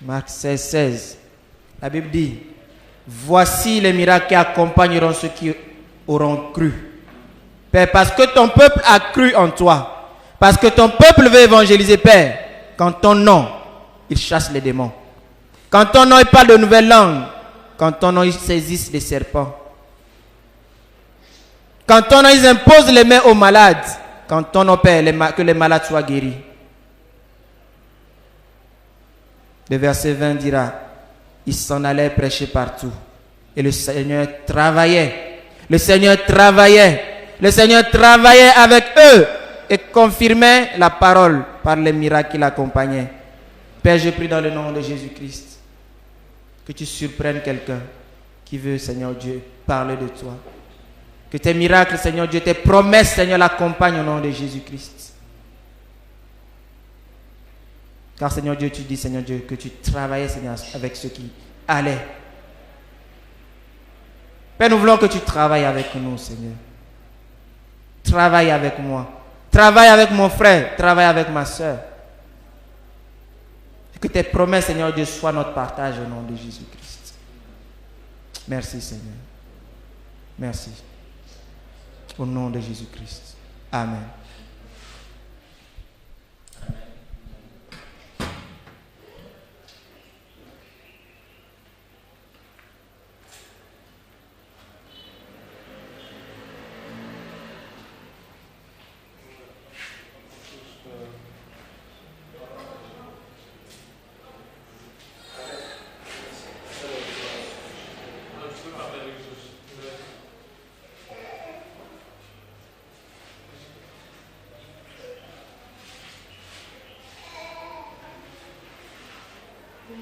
B: Marc 16, 16. La Bible dit, voici les miracles qui accompagneront ceux qui auront cru. Père, parce que ton peuple a cru en toi, parce que ton peuple veut évangéliser, Père, quand ton nom, il chasse les démons. Quand ton nom, il parle de nouvelles langues. Quand ton nom, il saisisse les serpents. Quand ton nom, ils imposent les mains aux malades. Quand ton nom, Père, que les malades soient guéris. Le verset 20 dira, ils s'en allaient prêcher partout. Et le Seigneur travaillait. Le Seigneur travaillait. Le Seigneur travaillait avec eux et confirmait la parole par les miracles qui l'accompagnaient. Père, je prie dans le nom de Jésus-Christ que tu surprennes quelqu'un qui veut, Seigneur Dieu, parler de toi. Que tes miracles, Seigneur Dieu, tes promesses, Seigneur, l'accompagnent au nom de Jésus-Christ. Car, Seigneur Dieu, tu dis, Seigneur Dieu, que tu travaillais, Seigneur, avec ceux qui allaient. Père, nous voulons que tu travailles avec nous, Seigneur. Travaille avec moi. Travaille avec mon frère. Travaille avec ma soeur. Que tes promesses, Seigneur Dieu, soient notre partage au nom de Jésus-Christ. Merci, Seigneur. Merci. Au nom de Jésus-Christ. Amen.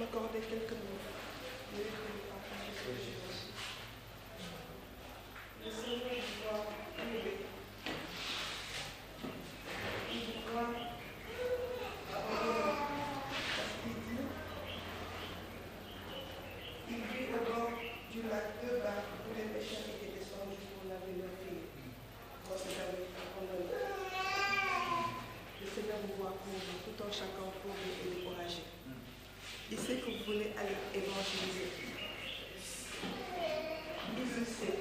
D: m'accorder quelques mots. Le Seigneur doit élever. Il doit abandonner. Parce qu'il dit au bord du lac 2 barques où les pécheurs étaient descendus pour laver leurs pieds. Quand ces amis abandonnent. Le Seigneur vous voit courir tout en chacun pauvre et découragé. Il sait que vous voulez aller évangéliser. Il le sait.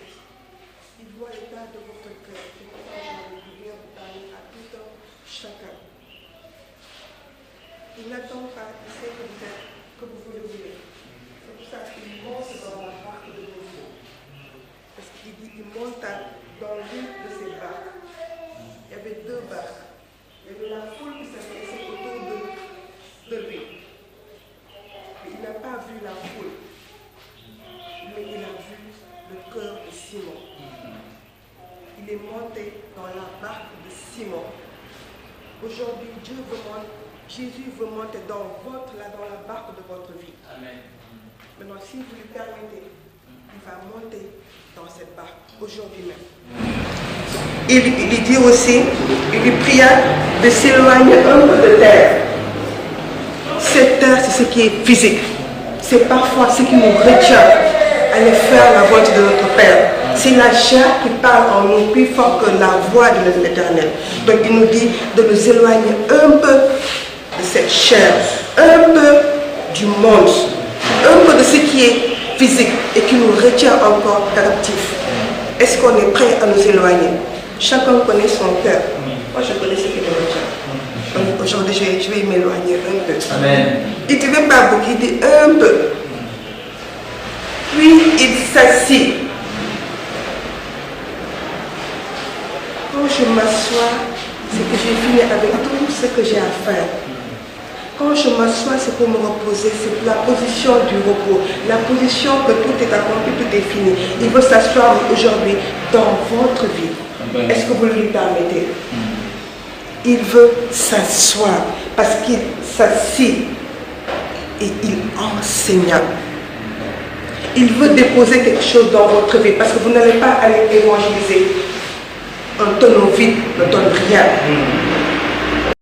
D: Il voit l'état de votre cœur. C'est pourquoi je vais vous parler à tout un chacun. Il n'attend pas, il sait que vous voulez. C'est pour ça qu'il monte dans la barque de vos eaux. Parce qu'il dit qu'il monte dans l'une de ces barques. Il y avait 2 barques. Il y avait la foule qui s'intéressait autour de lui. Il n'a pas vu la foule, mais il a vu le cœur de Simon. Il est monté dans la barque de Simon. Aujourd'hui, Jésus veut monter dans la barque de votre vie.
B: Amen.
D: Maintenant, si vous lui permettez, il va monter dans cette barque aujourd'hui même. Il dit aussi, il lui pria de s'éloigner un peu de terre. Cette terre, c'est ce qui est physique. C'est parfois ce qui nous retient à aller faire la volonté de notre Père. C'est la chair qui parle en nous plus fort que la voix de l'Éternel. Donc il nous dit de nous éloigner un peu de cette chair, un peu du monde, un peu de ce qui est physique et qui nous retient encore captifs. Est-ce qu'on est prêt à nous éloigner? Chacun connaît son cœur. Moi, je connais ce qui me retient. Donc aujourd'hui, je vais m'éloigner un peu.
B: Amen.
D: Il ne dit même pas beaucoup, il dit un peu. Puis il s'assit. Quand je m'assois, c'est que j'ai fini avec tout ce que j'ai à faire. Quand je m'assois, c'est pour me reposer, c'est la position du repos, la position que tout est accompli, tout est fini. Il veut s'asseoir aujourd'hui dans votre vie. Est-ce que vous lui permettez? Il veut s'asseoir parce qu'il s'assit et il enseigna. Il veut déposer quelque chose dans votre vie parce que vous n'allez pas aller évangéliser. Un tonneau vide ne donne rien.